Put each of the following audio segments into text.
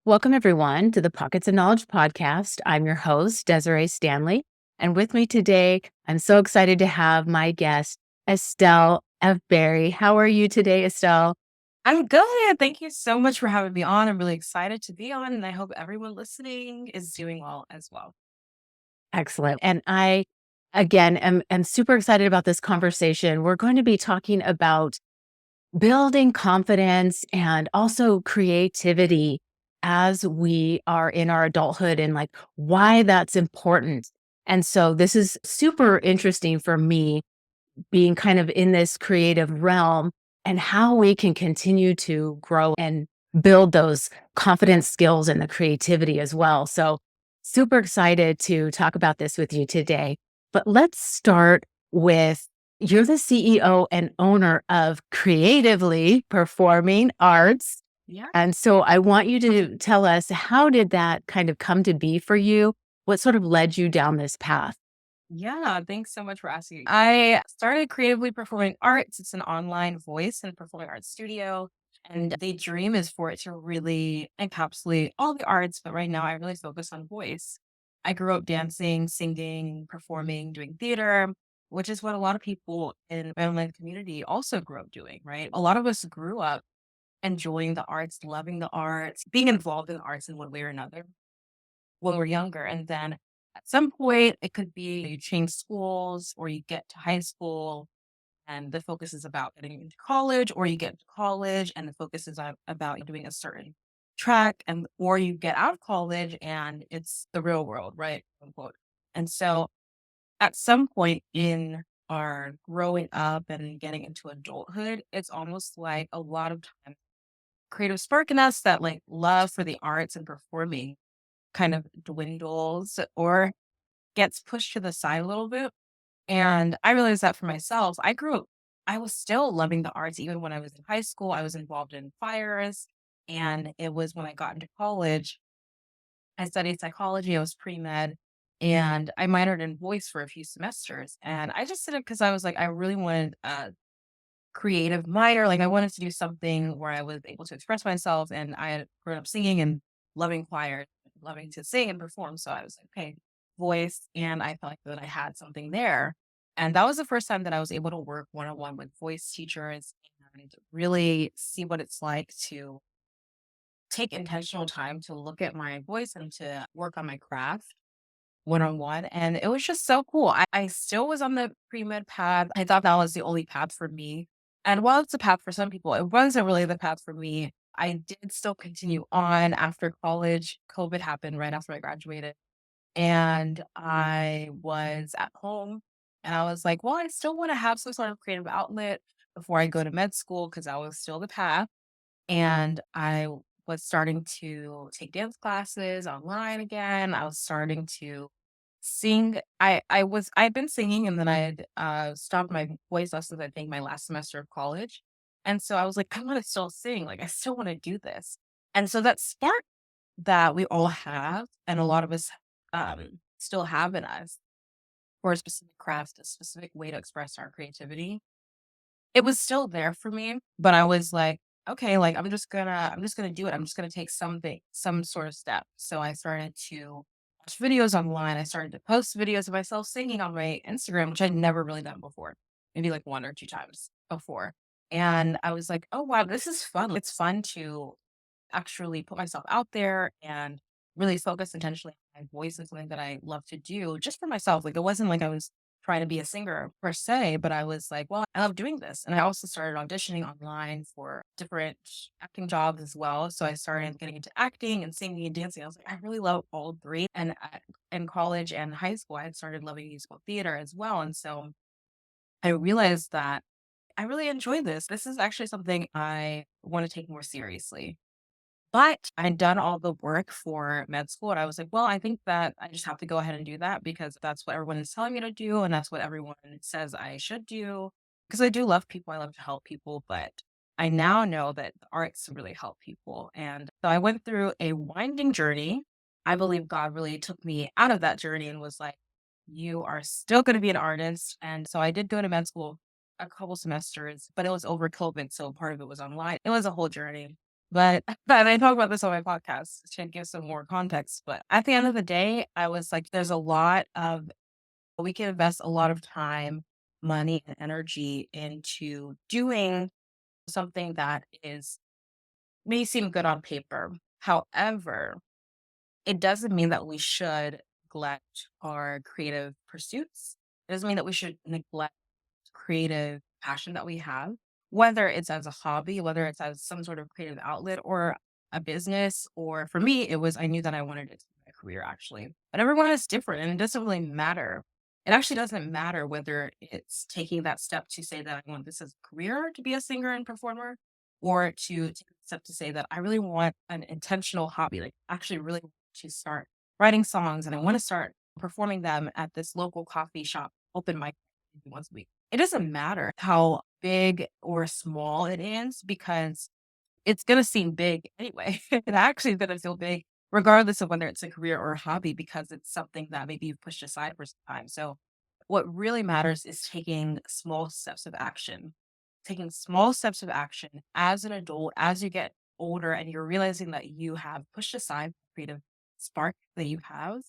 Welcome, everyone, to the Pockets of Knowledge podcast. I'm your host, Desiree Stanley. And with me today, I'm so excited to have my guest, Estelle Avbuere. How are you today, Estelle? I'm good. Thank you so much for having me on. I'm really excited to be on, and I hope everyone listening is doing well as well. Excellent. And I, again, am super excited about this conversation. We're going to be talking about building confidence and also creativity as we are in our adulthood and like why that's important. And so this is super interesting for me being kind of in this creative realm and how we can continue to grow and build those confidence skills and the creativity as well. So super excited to talk about this with you today. But let's start with you're the CEO and owner of Creatively Performing Arts. Yeah. And so I want you to tell us, how did that kind of come to be for you? What sort of led you down this path? Yeah. Thanks so much for asking. I started creatively performing arts. It's an online voice and performing arts studio. And the dream is for it to really encapsulate all the arts. But right now, I really focus on voice. I grew up dancing, singing, performing, doing theater, which is what a lot of people in my online community also grew up doing, right? A lot of us grew up enjoying the arts, loving the arts, being involved in the arts in one way or another when we're younger. And then at some point, it could be you change schools or you get to high school and the focus is about getting into college, or you get into college and the focus is about doing a certain track, and or you get out of college and it's the real world, right? Quote, unquote. And so at some point in our growing up and getting into adulthood, it's almost like a lot of time creative spark in us, that like love for the arts and performing kind of dwindles or gets pushed to the side a little bit. And I realized that for myself. I was still loving the arts even when I was in high school. I was involved in fires. And it was when I got into college, I studied psychology, I was pre med, and I minored in voice for a few semesters. And I just did it because I was like, I really wanted a creative minor. Like, I wanted to do something where I was able to express myself. And I had grown up singing and loving choir, loving to sing and perform. So I was like, okay, voice. And I felt like that I had something there. And that was the first time that I was able to work one on one with voice teachers and really see what it's like to take intentional time to look at my voice and to work on my craft one on one. And it was just so cool. I still was on the pre med path. I thought that was the only path for me. And while it's a path for some people, it wasn't really the path for me. I did still continue on after college. COVID happened right after I graduated. And I was at home and I was like, well, I still want to have some sort of creative outlet before I go to med school because that was still the path. And I was starting to take dance classes online again. I was starting to sing. I'd been singing and then I had stopped my voice lessons, I think my last semester of college. And so I was like, I want to still sing. Like I still want to do this. And so that spark that we all have and a lot of us still have in us for a specific craft, a specific way to express our creativity, it was still there for me, but I was like, "Okay, like, I'm just gonna do it. I'm just gonna take something, some sort of step." So I started to watch videos online. I started to post videos of myself singing on my Instagram, which I'd never really done before, maybe like 1 or 2 times before. And I was like, "Oh, wow, this is fun." It's fun to actually put myself out there and really focus intentionally on my voice is something that I love to do just for myself. Like it wasn't like I was trying to be a singer per se, but I was like, well, I love doing this. And I also started auditioning online for different acting jobs as well. So I started getting into acting and singing and dancing. I was like, I really love all three. And in college and high school, I had started loving musical theater as well. And so I realized that I really enjoy this. This is actually something I want to take more seriously. But I'd done all the work for med school, and I was like, "Well, I think that I just have to go ahead and do that because that's what everyone is telling me to do, and that's what everyone says I should do." Because I do love people, I love to help people, but I now know that the arts really help people, and so I went through a winding journey. I believe God really took me out of that journey and was like, "You are still gonna be an artist," and so I did go to med school a couple semesters, but it was over COVID, so part of it was online. It was a whole journey. But and I talk about this on my podcast to give some more context. But at the end of the day, I was like, there's a lot of we can invest a lot of time, money, and energy into doing something that is may seem good on paper. However, it doesn't mean that we should neglect our creative pursuits. It doesn't mean that we should neglect creative passion that we have, whether it's as a hobby, whether it's as some sort of creative outlet or a business. Or for me, it was I knew that I wanted it to be my career actually. But everyone is different and it doesn't really matter. It actually doesn't matter whether it's taking that step to say that I want this as a career to be a singer and performer, or to take a step to say that I really want an intentional hobby, like actually really want to start writing songs and I want to start performing them at this local coffee shop open mic once a week. It doesn't matter how big or small it is because it's gonna seem big anyway. It actually is gonna feel big regardless of whether it's a career or a hobby because it's something that maybe you've pushed aside for some time. So what really matters is taking small steps of action. Taking small steps of action as an adult, as you get older and you're realizing that you have pushed aside the creative spark that you have,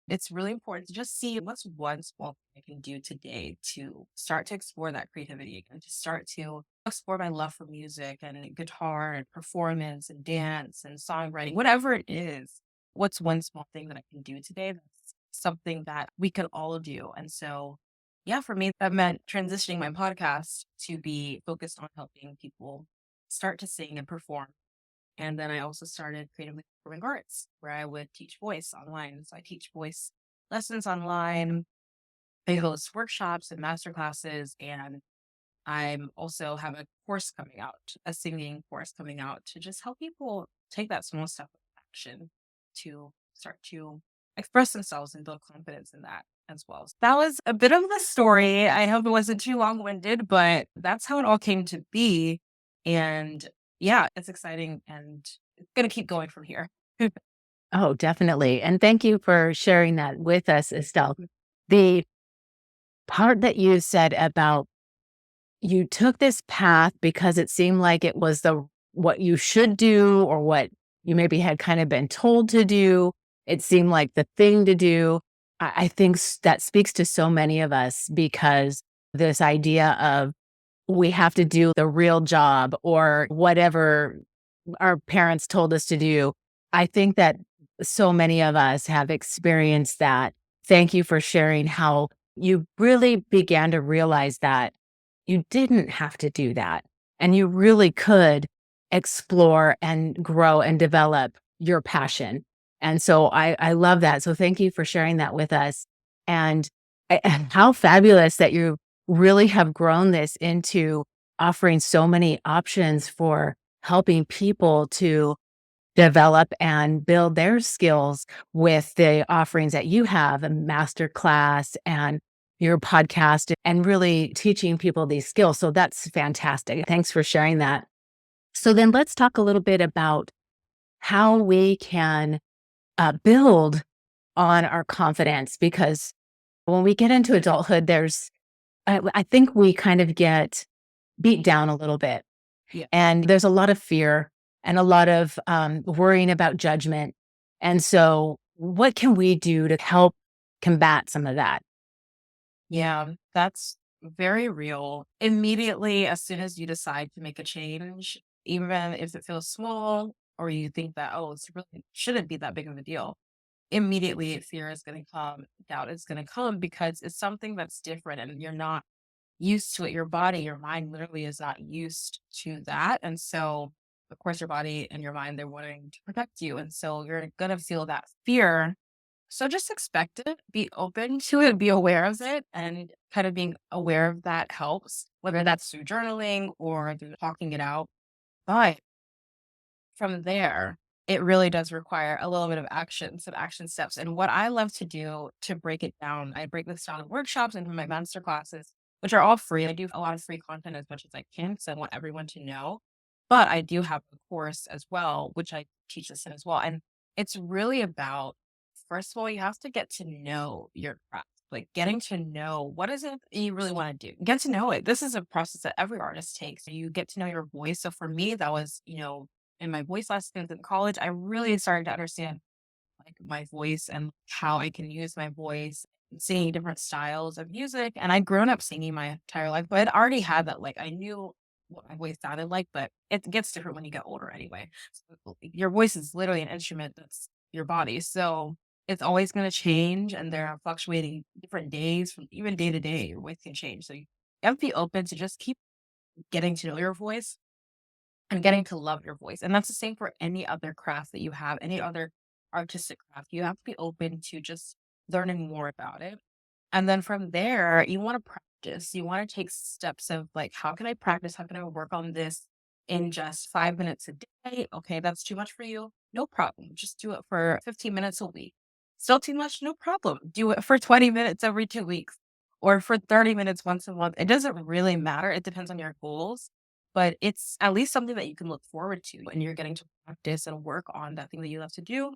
it's really important to just see what's one small thing I can do today to start to explore that creativity again, to start to explore my love for music and guitar and performance and dance and songwriting, whatever it is. What's one small thing that I can do today that's something that we can all do? And so, yeah, for me, that meant transitioning my podcast to be focused on helping people start to sing and perform. And then I also started creatively performing arts where I would teach voice online. So I teach voice lessons online. I host workshops and master classes. And I'm also have a course coming out, a singing course coming out to just help people take that small step of action to start to express themselves and build confidence in that as well. So that was a bit of the story. I hope it wasn't too long winded, but that's how it all came to be. And yeah, it's exciting and it's going to keep going from here. Oh, definitely. And thank you for sharing that with us, Estelle. The part that you said about you took this path because it seemed like it was the what you should do or what you maybe had kind of been told to do. It seemed like the thing to do. I think that speaks to so many of us because this idea of we have to do the real job or whatever our parents told us to do. I think that so many of us have experienced that. Thank you for sharing how you really began to realize that you didn't have to do that. And you really could explore and grow and develop your passion. And so I love that. So thank you for sharing that with us. And and how fabulous that you really have grown this into offering so many options for helping people to develop and build their skills with the offerings that you have, a master class and your podcast, and really teaching people these skills. So that's fantastic. Thanks for sharing that. So then let's talk a little bit about how we can build on our confidence because when we get into adulthood, I think we kind of get beat down a little bit. Yeah. And there's a lot of fear and a lot of worrying about judgment. And so, what can we do to help combat some of that? Yeah, that's very real. Immediately, as soon as you decide to make a change, even if it feels small or you think that, oh, it's really shouldn't be that big of a deal, immediately fear is going to come, doubt is going to come because it's something that's different and you're not used to it. Your body, your mind literally is not used to that. And so, of course, your body and your mind, they're wanting to protect you. And so you're going to feel that fear, so just expect it, be open to it, be aware of it, and kind of being aware of that helps, whether that's through journaling or through talking it out. But from there, it really does require a little bit of action, some action steps. And what I love to do to break it down, I break this down in workshops and in my master classes, which are all free. I do a lot of free content as much as I can because I want everyone to know. But I do have a course as well, which I teach this in as well. And it's really about, first of all, you have to get to know your craft, like getting to know what is it you really want to do. Get to know it. This is a process that every artist takes. You get to know your voice. So for me, that was, in my voice lessons in college, I really started to understand like my voice and how I can use my voice, singing different styles of music. And I'd grown up singing my entire life, but I'd already had that. Like I knew what my voice sounded like, but it gets different when you get older anyway. So your voice is literally an instrument that's your body. So it's always going to change. And there are fluctuating different days from even day to day, your voice can change. So you have to be open to just keep getting to know your voice and getting to love your voice. And that's the same for any other craft that you have, any other artistic craft. You have to be open to just learning more about it. And then from there, you want to practice. You want to take steps of like, how can I practice? How can I work on this in just 5 minutes a day? Okay, that's too much for you. No problem. Just do it for 15 minutes a week. Still too much? No problem. Do it for 20 minutes every 2 weeks or for 30 minutes once a month. It doesn't really matter. It depends on your goals, but it's at least something that you can look forward to and you're getting to practice and work on that thing that you love to do.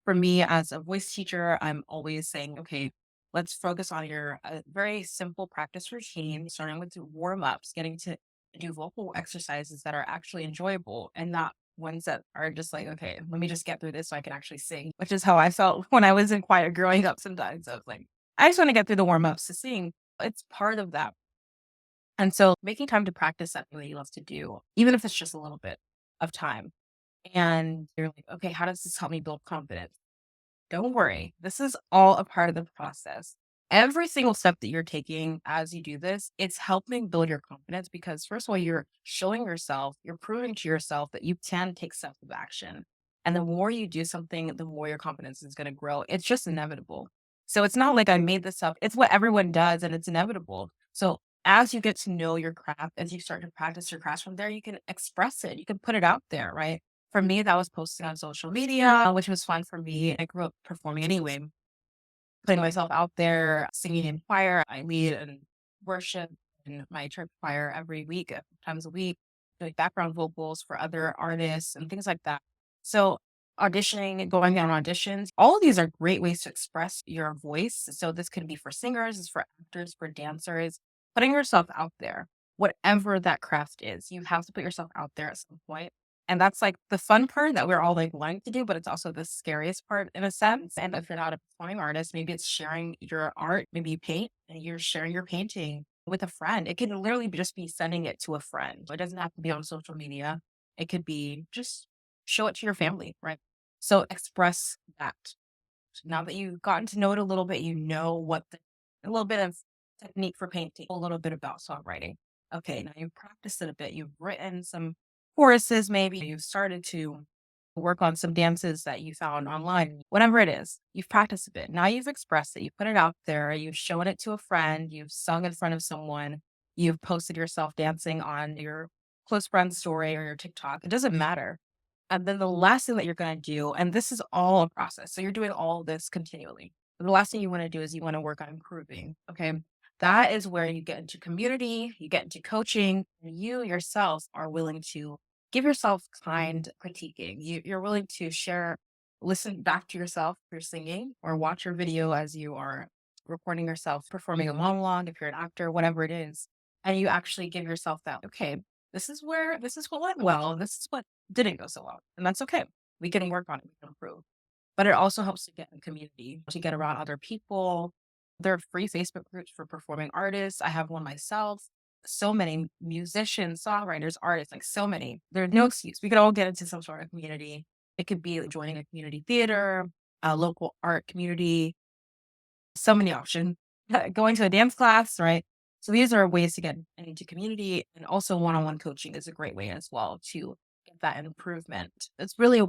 For me, as a voice teacher, I'm always saying, okay, let's focus on your very simple practice routine, starting with the warm ups, getting to do vocal exercises that are actually enjoyable and not ones that are just like, okay, let me just get through this so I can actually sing, which is how I felt when I was in choir growing up sometimes. I was like, I just want to get through the warm ups to sing. It's part of that. And so making time to practice that thing that you love to do, even if it's just a little bit of time. And you're like, okay, how does this help me build confidence? Don't worry. This is all a part of the process. Every single step that you're taking as you do this, it's helping build your confidence because, first of all, you're showing yourself, you're proving to yourself that you can take steps of action. And the more you do something, the more your confidence is going to grow. It's just inevitable. So it's not like I made this up, it's what everyone does and it's inevitable. So as you get to know your craft, as you start to practice your craft from there, you can express it, you can put it out there, right? For me, that was posting on social media, which was fun for me. I grew up performing anyway, putting myself out there, singing in choir. I lead and worship in my church choir every week, times a week, doing background vocals for other artists and things like that. So auditioning, going on auditions, all of these are great ways to express your voice. So this can be for singers, it's for actors, for dancers, putting yourself out there, whatever that craft is, you have to put yourself out there at some point. And that's like the fun part that we're all like wanting to do, but it's also the scariest part in a sense. And if you're not a performing artist, maybe it's sharing your art. Maybe you paint and you're sharing your painting with a friend. It can literally just be sending it to a friend. It doesn't have to be on social media. It could be just show it to your family, right? So express that. Now that you've gotten to know it a little bit, you know what a little bit of technique for painting, a little bit about songwriting. Okay, now you've practiced it a bit. You've written some choruses, maybe you've started to work on some dances that you found online, whatever it is, you've practiced a bit. Now you've expressed it, you put it out there, you've shown it to a friend, you've sung in front of someone, you've posted yourself dancing on your close friend's story or your TikTok. It doesn't matter. And then the last thing that you're going to do, and this is all a process. So you're doing all this continually. But the last thing you want to do is you want to work on improving. Okay. That is where you get into community, you get into coaching, and you yourself are willing to give yourself kind critiquing. You're willing to share, listen back to yourself if you're singing, or watch your video as you are recording yourself performing a monologue, if you're an actor, whatever it is. And you actually give yourself that, okay, this is what went well, this is what didn't go so well. And that's okay. We can work on it, we can improve. But it also helps to get in community, to get around other people. There are free Facebook groups for performing artists. I have one myself. So many musicians, songwriters, artists, like so many. There's no excuse. We could all get into some sort of community. It could be like joining a community theater, a local art community, so many options. Going to a dance class, right? So these are ways to get into community, and also one-on-one coaching is a great way as well to get that improvement. It's really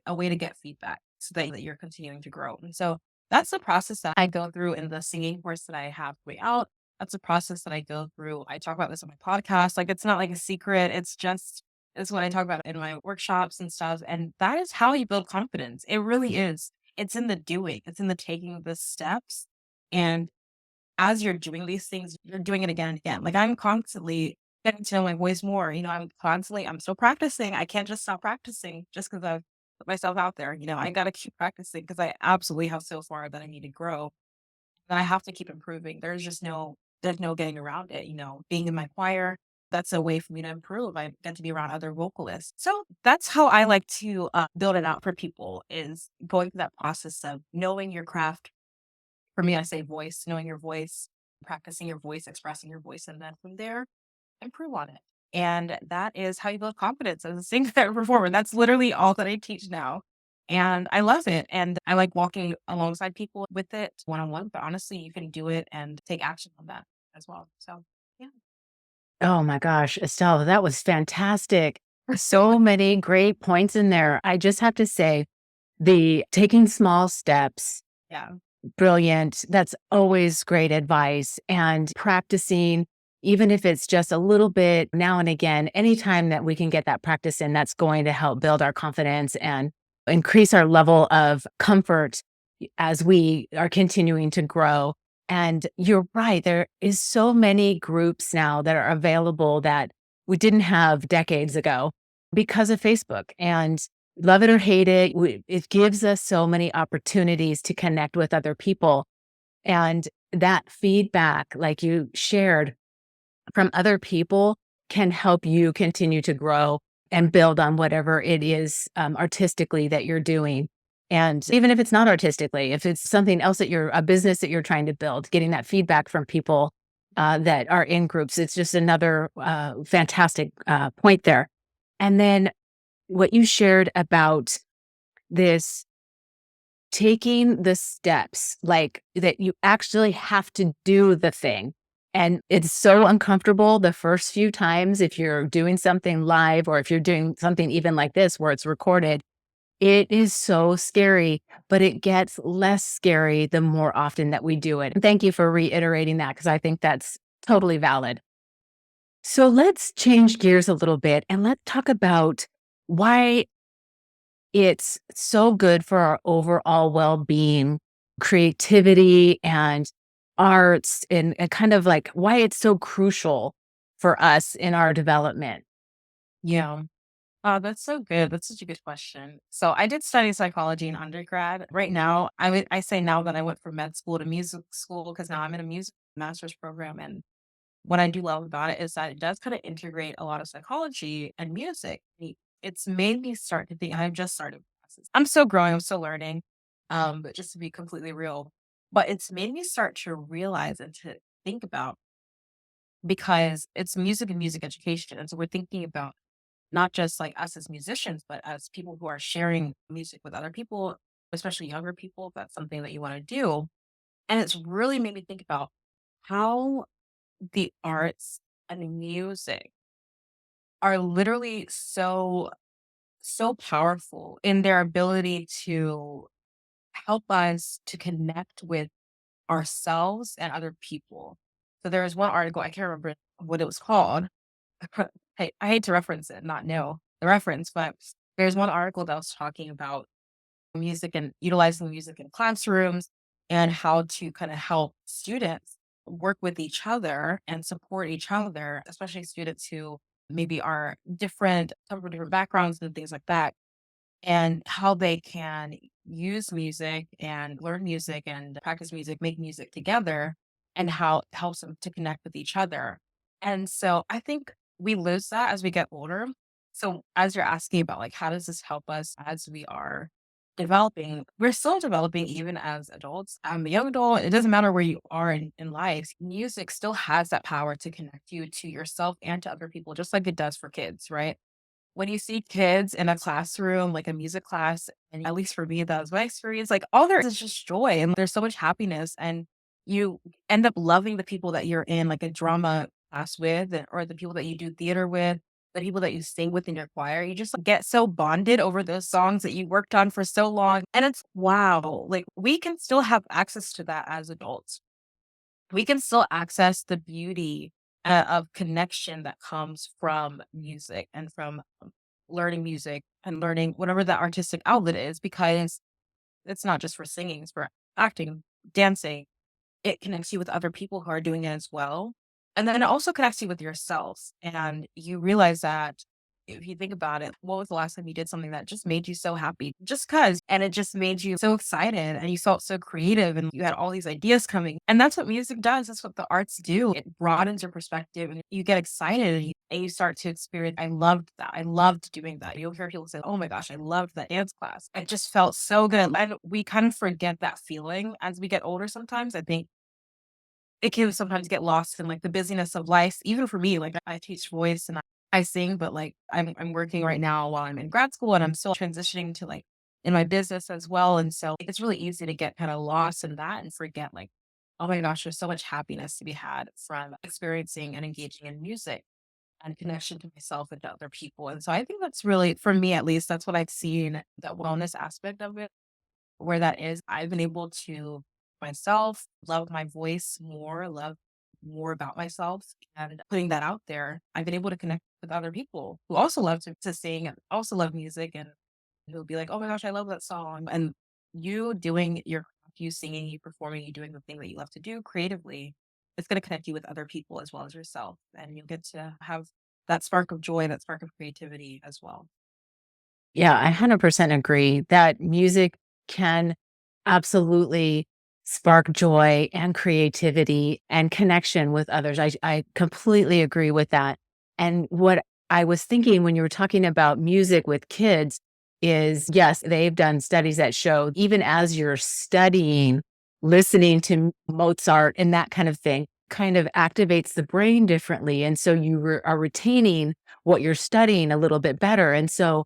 a way to get feedback so that you're continuing to grow. And so that's the process that I go through in the singing course that I have way out. That's a process that I go through. I talk about this on my podcast. Like it's not like a secret. It's what I talk about in my workshops and stuff. And that is how you build confidence. It really is. It's in the doing. It's in the taking the steps. And as you're doing these things, you're doing it again and again. Like I'm constantly getting to know my voice more. I'm still practicing. I can't just stop practicing just because I've put myself out there. I got to keep practicing because I absolutely have so far that I need to grow. And I have to keep improving. There's no getting around it. Being in my choir, that's a way for me to improve. I get to be around other vocalists. So that's how I like to build it out for people is going through that process of knowing your craft. For me, I say voice, knowing your voice, practicing your voice, expressing your voice, and then from there, improve on it. And that is how you build confidence as a singer and performer. That's literally all that I teach now. And I love it. And I like walking alongside people with it one on one. But honestly, you can do it and take action on that as well. So, yeah. Oh my gosh, Estelle, that was fantastic. So many great points in there. I just have to say, the taking small steps, Yeah. brilliant. That's always great advice. And practicing, even if it's just a little bit now and again, anytime that we can get that practice in, that's going to help build our confidence and increase our level of comfort as we are continuing to grow. And you're right, there is so many groups now that are available that we didn't have decades ago because of Facebook. And love it or hate it, it gives us so many opportunities to connect with other people. And that feedback, like you shared from other people, can help you continue to grow and build on whatever it is artistically that you're doing. And even if it's not artistically, if it's something else that you're a business that you're trying to build, getting that feedback from people that are in groups, it's just another fantastic point there. And then what you shared about this taking the steps, like that you actually have to do the thing. And it's so uncomfortable the first few times if you're doing something live or if you're doing something even like this where it's recorded. It is so scary, but it gets less scary the more often that we do it. And thank you for reiterating that because I think that's totally valid. So let's change gears a little bit and let's talk about why it's so good for our overall well-being, creativity, and arts, and kind of like why it's so crucial for us in our development. Yeah. That's so good. That's such a good question. So I did study psychology in undergrad. Right now, I say now that I went from med school to music school because now I'm in a music master's program. And what I do love about it is that it does kind of integrate a lot of psychology and music. It's made me start to think. I've just started classes. I'm still growing. I'm still learning. But just to be completely real, but it's made me start to realize and to think about because it's music and music education, and so we're thinking about not just like us as musicians, but as people who are sharing music with other people, especially younger people, if that's something that you want to do. And it's really made me think about how the arts and music are literally so powerful in their ability to help us to connect with ourselves and other people. So there was one article, I can't remember what it was called. Hey, I hate to reference it, not know the reference, but there's one article that was talking about music and utilizing music in classrooms and how to kind of help students work with each other and support each other, especially students who maybe are different, come from different backgrounds and things like that, and how they can use music and learn music and practice music, make music together, and how it helps them to connect with each other. And so I think we lose that as we get older. So as you're asking about like how does this help us as we are developing, we're still developing even as adults. I'm a young adult. It doesn't matter where you are in life. Music still has that power to connect you to yourself and to other people, just like it does for kids, right? When you see kids in a classroom, like a music class, and at least for me, that was my experience, like all there is just joy and there's so much happiness. And you end up loving the people that you're in, like a drama class with, or the people that you do theater with, the people that you sing with in your choir. You just get so bonded over those songs that you worked on for so long. And it's wow, like we can still have access to that as adults. We can still access the beauty of connection that comes from music and from learning music and learning whatever that artistic outlet is because it's not just for singing, it's for acting, dancing. It connects you with other people who are doing it as well. And then it also connects you with yourself. And you realize that If you think about it, what was the last time you did something that just made you so happy? Just cause. And it just made you so excited and you felt so creative and you had all these ideas coming. And that's what music does. That's what the arts do. It broadens your perspective and you get excited and you start to experience. I loved that. I loved doing that. You'll hear people say, oh my gosh, I loved that dance class. It just felt so good. And we kind of forget that feeling as we get older sometimes. I think it can sometimes get lost in like the busyness of life. Even for me, like I teach voice and I sing, but like I'm working right now while I'm in grad school and I'm still transitioning to like in my business as well. And so it's really easy to get kind of lost in that and forget like, oh my gosh, there's so much happiness to be had from experiencing and engaging in music and connection to myself and to other people. And so I think that's really, for me at least, that's what I've seen, that wellness aspect of it where that is, I've been able to myself, love my voice more, love more about myself and putting that out there. I've been able to connect with other people who also love to sing and also love music and who'll be like, oh my gosh, I love that song. And you doing your you singing, you performing, you doing the thing that you love to do creatively, it's going to connect you with other people as well as yourself. And you'll get to have that spark of joy, that spark of creativity as well. Yeah, I 100% agree that music can absolutely spark joy and creativity and connection with others. I completely agree with that. And what I was thinking when you were talking about music with kids is yes, they've done studies that show even as you're studying, listening to Mozart and that kind of thing kind of activates the brain differently. And so you are retaining what you're studying a little bit better. And so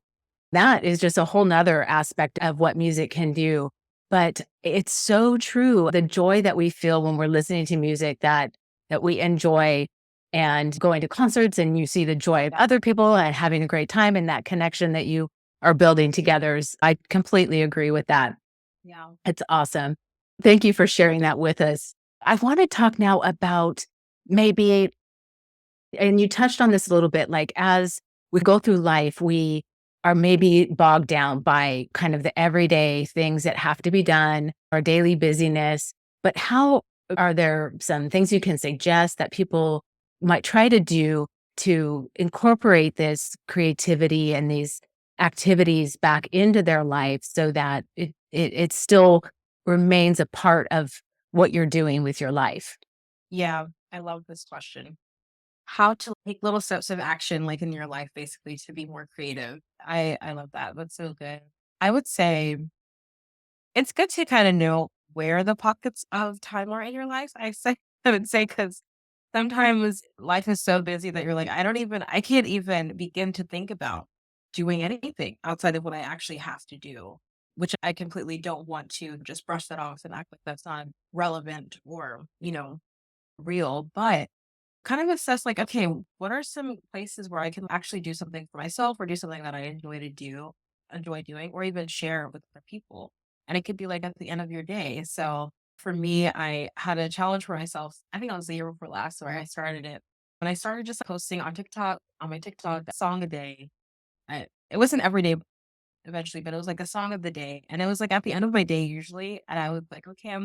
that is just a whole nother aspect of what music can do. But it's so true. The joy that we feel when we're listening to music that we enjoy and going to concerts and you see the joy of other people and having a great time and that connection that you are building together is I completely agree with that. Yeah. It's awesome. Thank you for sharing that with us. I want to talk now about maybe and you touched on this a little bit, like as we go through life, we are maybe bogged down by kind of the everyday things that have to be done, our daily busyness. But how are there some things you can suggest that people might try to do to incorporate this creativity and these activities back into their life so that it still remains a part of what you're doing with your life? Yeah. I love this question. How to take little steps of action, like, in your life, basically, to be more creative. I love that. That's so good. I would say it's good to kinda know where the pockets of time are in your life, I would say because sometimes life is so busy that you're like, I can't even begin to think about doing anything outside of what I actually have to do," which I completely don't want to just brush that off and act like that's not relevant or, real, but kind of assess like, okay, what are some places where I can actually do something for myself or do something that I enjoy doing, or even share with other people. And it could be like at the end of your day. So for me, I had a challenge for myself. I think it was the year before last where I started it. When I started just posting on TikTok, on my TikTok, a song a day. It wasn't every day eventually, but it was like a song of the day. And it was like at the end of my day usually. And I was like, okay,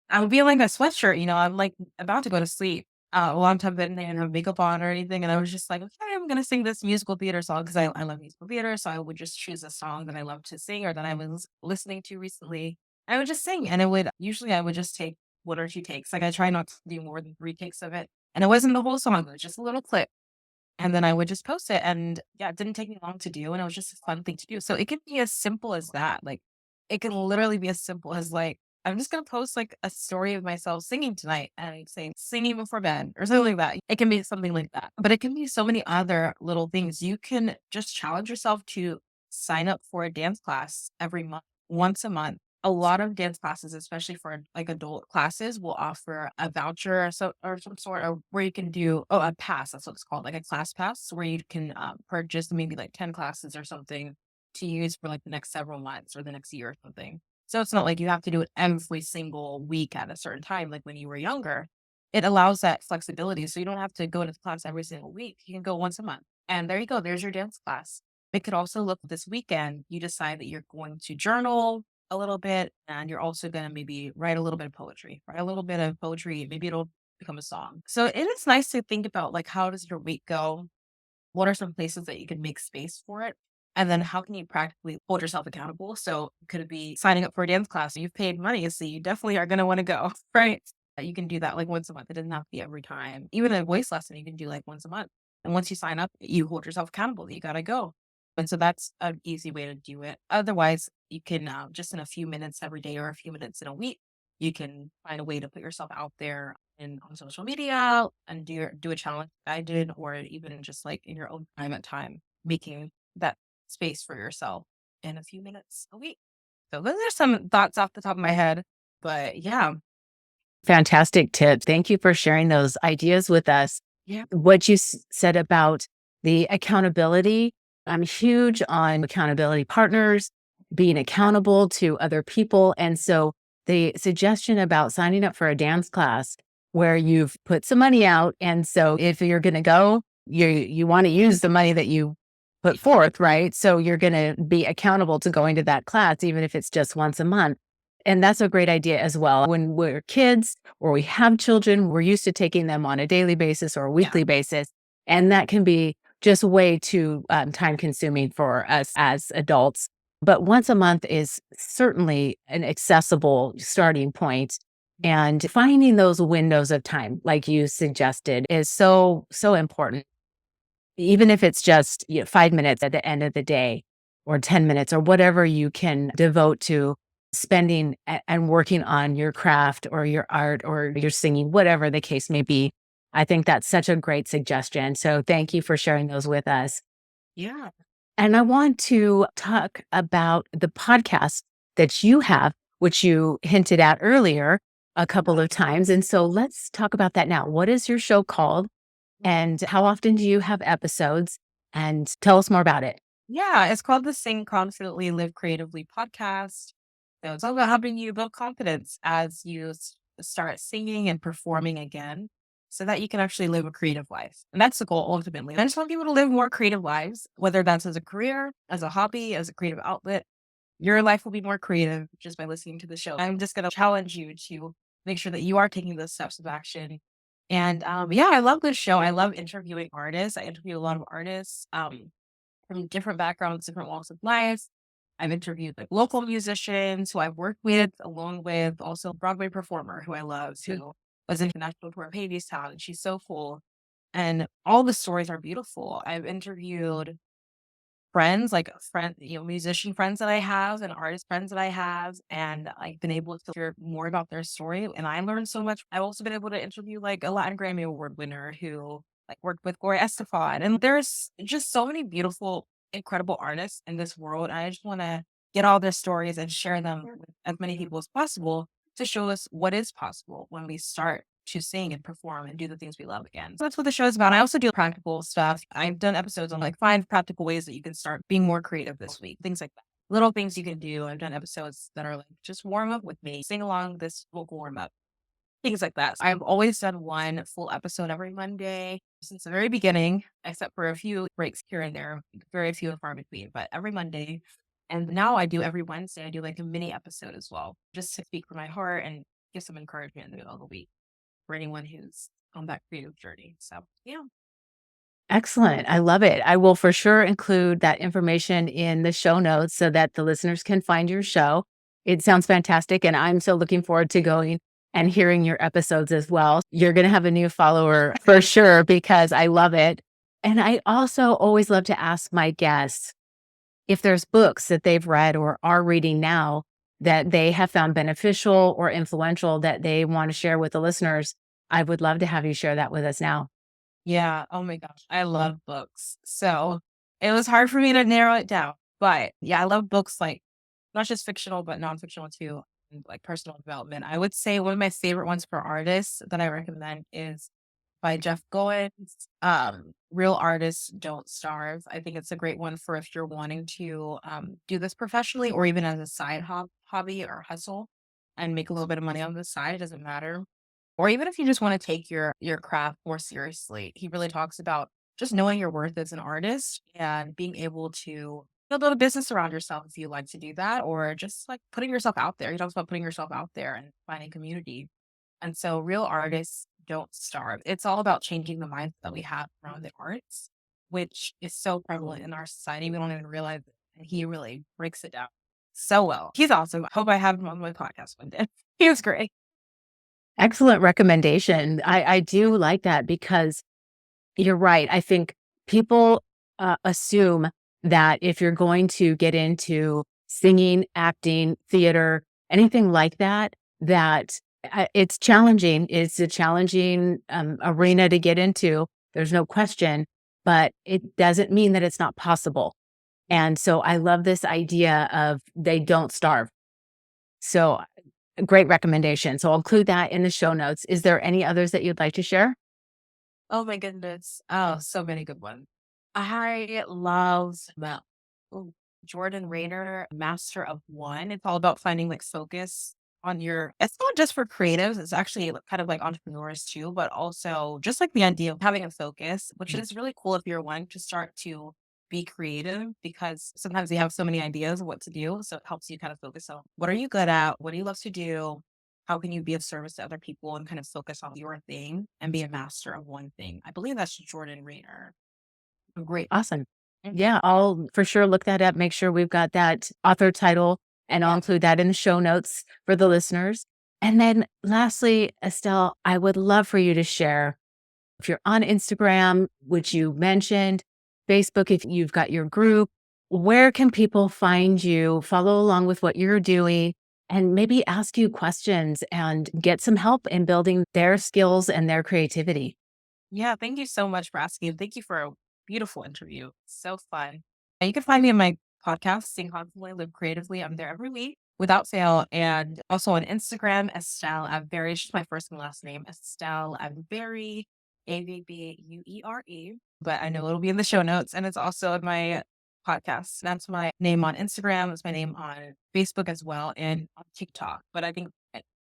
I would be in like a sweatshirt, I'm like about to go to sleep. A long time I didn't have makeup on or anything. And I was just like, okay, I'm gonna sing this musical theater song because I love musical theater. So I would just choose a song that I love to sing or that I was listening to recently. I would just sing and it would usually I would just take one or two takes. Like I try not to do more than three takes of it. And it wasn't the whole song, it was just a little clip. And then I would just post it. And yeah, it didn't take me long to do. And it was just a fun thing to do. So it can be as simple as that. Like it can literally be as simple as like, I'm just gonna post like a story of myself singing tonight and saying singing before bed or something like that. It can be something like that. But it can be so many other little things. You can just challenge yourself to sign up for a dance class every month, once a month. A lot of dance classes, especially for like adult classes, will offer a voucher or some sort of where you can do a pass. That's what it's called, like a class pass, where you can purchase maybe like 10 classes or something to use for like the next several months or the next year or something. So it's not like you have to do it every single week at a certain time, like when you were younger. It allows that flexibility, so you don't have to go to class every single week. You can go once a month, and there you go. There's your dance class. It could also look this weekend. You decide that you're going to journal a little bit, and you're also gonna maybe write a little bit of poetry. Write a little bit of poetry, maybe it'll become a song. So it is nice to think about, like, how does your week go? What are some places that you can make space for it? And then how can you practically hold yourself accountable? So could it be signing up for a dance class? You've paid money, so you definitely are going to want to go, right? You can do that like once a month. It doesn't have to be every time. Even a voice lesson, you can do like once a month. And once you sign up, you hold yourself accountable. You got to go. And so that's an easy way to do it. Otherwise, you can just in a few minutes every day or a few minutes in a week, you can find a way to put yourself out there in on social media and do a challenge like I did, or even just like in your own private time, making that space for yourself in a few minutes a week. So those are some thoughts off the top of my head. But yeah. Fantastic tips. Thank you for sharing those ideas with us. Yeah. What you said about the accountability, I'm huge on accountability partners, being accountable to other people. And so the suggestion about signing up for a dance class where you've put some money out. And so if you're going to go, you want to use the money that you put forth, right? So you're going to be accountable to going to that class, even if it's just once a month. And that's a great idea as well. When we're kids or we have children, we're used to taking them on a daily basis or a Yeah. weekly basis. And that can be just way too time consuming for us as adults. But once a month is certainly an accessible starting point. And finding those windows of time, like you suggested, is so, so important. Even if it's just 5 minutes at the end of the day or 10 minutes or whatever you can devote to spending and working on your craft or your art or your singing, whatever the case may be. I think that's such a great suggestion. So thank you for sharing those with us. Yeah. And I want to talk about the podcast that you have, which you hinted at earlier a couple of times. And so let's talk about that now. What is your show called? And how often do you have episodes? And tell us more about it. Yeah, it's called the Sing Confidently, Live Creatively podcast. So it's all about helping you build confidence as you start singing and performing again so that you can actually live a creative life. And that's the goal ultimately. I just want people to live more creative lives, whether that's as a career, as a hobby, as a creative outlet. Your life will be more creative just by listening to the show. I'm just going to challenge you to make sure that you are taking those steps of action. And yeah, I love this show. I love interviewing artists. I interview a lot of artists. From different backgrounds, different walks of life. I've interviewed like local musicians who I've worked with, along with also a Broadway performer who I love, who was in national tour of Hades Town, and she's so cool. And all the stories are beautiful. I've interviewed friends, like musician friends that I have and artist friends that I have, and I've been able to hear more about their story. And I learned so much. I've also been able to interview like a Latin Grammy Award winner who like worked with Gloria Estefan. And there's just so many beautiful, incredible artists in this world. I just want to get all their stories and share them with as many people as possible to show us what is possible when we start to sing and perform and do the things we love again. So that's what the show is about. I also do practical stuff. I've done episodes on like 5 practical ways that you can start being more creative this week, things like that. Little things you can do. I've done episodes that are like just warm up with me, sing along this vocal warm up, things like that. So I've always done one full episode every Monday since the very beginning, except for a few breaks here and there, very few and far between, but every Monday. And now I do every Wednesday, I do like a mini episode as well, just to speak from my heart and give some encouragement in the middle of the week for anyone who's on that creative journey. So, yeah. Excellent. I love it. I will for sure include that information in the show notes so that the listeners can find your show. It sounds fantastic. And I'm so looking forward to going and hearing your episodes as well. You're going to have a new follower for sure because I love it. And I also always love to ask my guests if there's books that they've read or are reading now that they have found beneficial or influential that they want to share with the listeners. I would love to have you share that with us now. Yeah. Oh my gosh. I love books. So it was hard for me to narrow it down. But yeah, I love books like not just fictional, but non-fictional too, and like personal development. I would say one of my favorite ones for artists that I recommend is by Jeff Goins. Real Artists Don't Starve. I think it's a great one for if you're wanting to do this professionally or even as a side hobby or hustle and make a little bit of money on the side. It doesn't matter. Or even if you just want to take your craft more seriously. He really talks about just knowing your worth as an artist and being able to build a business around yourself if you like to do that, or just like putting yourself out there. He talks about putting yourself out there and finding community. And so real artists don't starve. It's all about changing the mindset that we have around the arts which is so prevalent in our society. We don't even realize it. And he really breaks it down so well. He's awesome. I hope I have him on my podcast one day. He was great. Excellent recommendation. I do like that because you're right. I think people assume that if you're going to get into singing, acting, theater, anything like that, that it's challenging. It's a challenging arena to get into. There's no question, but it doesn't mean that it's not possible. And so I love this idea of they don't starve. So great recommendation. So I'll include that in the show notes. Is there any others that you'd like to share? Oh my goodness. Oh, so many good ones. I love ooh, Jordan Rayner, Master of One. It's all about finding like focus on your, it's not just for creatives, it's actually kind of like entrepreneurs too, but also just like the idea of having a focus, which is really cool if you're wanting to start to be creative because sometimes you have so many ideas of what to do. So it helps you kind of focus on what are you good at? What do you love to do? How can you be of service to other people and kind of focus on your thing and be a master of one thing? I believe that's Jordan Rayner. A great. Awesome. Mhm. Yeah, I'll for sure look that up, make sure we've got that author title, and I'll Yeah. include that in the show notes for the listeners. And then lastly, Estelle, I would love for you to share if you're on Instagram, which you mentioned, Facebook, if you've got your group, where can people find you, follow along with what you're doing, and maybe ask you questions and get some help in building their skills and their creativity? Yeah, thank you so much for asking. Thank you for a beautiful interview. So fun. And you can find me on my podcast, Sing Confidently, Live Creatively. I'm there every week without fail. And also on Instagram, Estelle Avbuere. It's just my first and last name, Estelle Avbuere, Avbuere. But I know it'll be in the show notes. And it's also in my podcast. That's my name on Instagram. It's my name on Facebook as well and on TikTok. But I think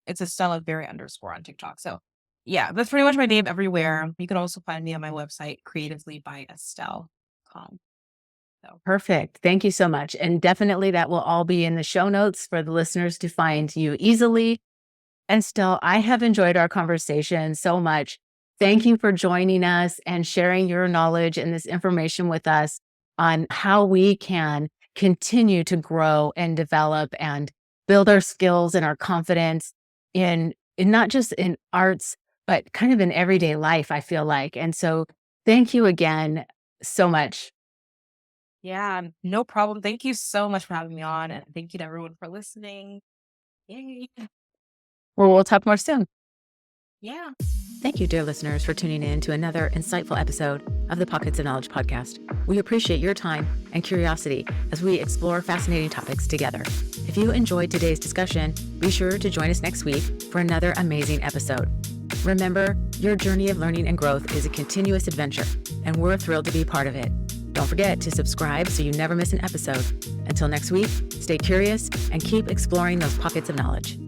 it's Estelle Avbuere _ on TikTok. So yeah, that's pretty much my name everywhere. You can also find me on my website, creatively by Estelle.com. So Perfect. Thank you so much. And definitely that will all be in the show notes for the listeners to find you easily. And still, I have enjoyed our conversation so much. Thank you for joining us and sharing your knowledge and this information with us on how we can continue to grow and develop and build our skills and our confidence in not just in arts, but kind of in everyday life, I feel like. And so thank you again so much. yeah, no problem. Thank you so much for having me on. And thank you to everyone for listening. Yay. We'll talk more soon. Yeah. Thank you, dear listeners, for tuning in to another insightful episode of the Pockets of Knowledge podcast. We appreciate your time and curiosity as we explore fascinating topics together. If you enjoyed today's discussion, be sure to join us next week for another amazing episode. Remember, your journey of learning and growth is a continuous adventure, and we're thrilled to be part of it. Don't forget to subscribe so you never miss an episode. Until next week, stay curious and keep exploring those pockets of knowledge.